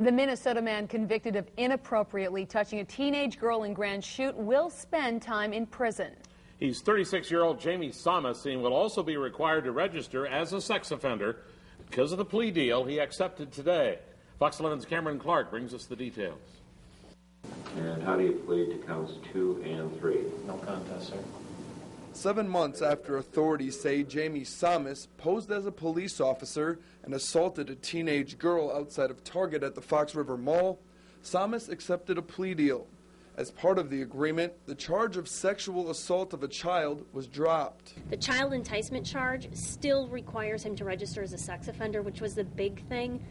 The Minnesota man convicted of inappropriately touching a teenage girl in Grand Chute will spend time in prison. He's 36-year-old Jamie Samas and will also be required to register as a sex offender because of the plea deal he accepted today. Fox 11's Cameron Clark brings us the details. And how do you plead to counts 2 and 3? No contest, sir. 7 months after authorities say Jamie Samas posed as a police officer and assaulted a teenage girl outside of Target at the Fox River Mall, Samas accepted a plea deal. As part of the agreement, the charge of sexual assault of a child was dropped. The child enticement charge still requires him to register as a sex offender, which was the big thing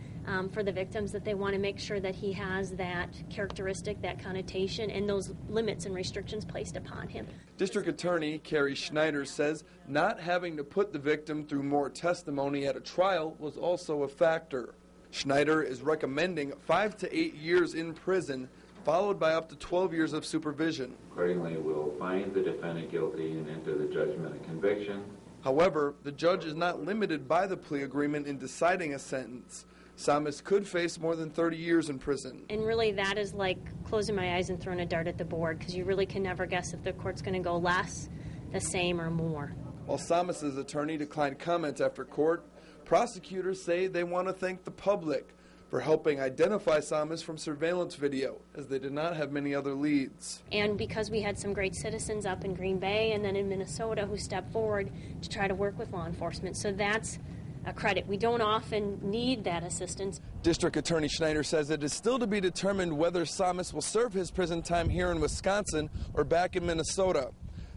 for the victims, that they want to make sure that he has that characteristic, that connotation, and those limits and restrictions placed upon him. District Attorney Carrie Schneider says not having to put the victim through more testimony at a trial was also a factor. Schneider is recommending 5 to 8 years in prison, followed by up to 12 years of supervision. Accordingly, we'll find the defendant guilty and enter the judgment of conviction. However, the judge is not limited by the plea agreement in deciding a sentence. Samas could face more than 30 years in prison. And really that is like closing my eyes and throwing a dart at the board, because you really can never guess if the court's going to go less, the same, or more. While Samas' attorney declined comment after court, prosecutors say they want to thank the public for helping identify Samas from surveillance video, as they did not have many other leads. And because we had some great citizens up in Green Bay and then in Minnesota who stepped forward to try to work with law enforcement. So that's a credit. We don't often need that assistance. District Attorney Schneider says it is still to be determined whether Samas will serve his prison time here in Wisconsin or back in Minnesota.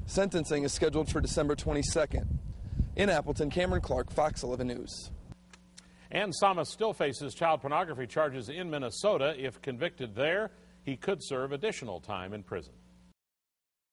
Sentencing is scheduled for December 22nd. In Appleton, Cameron Clark, Fox 11 News. And Samas still faces child pornography charges in Minnesota. If convicted there, he could serve additional time in prison.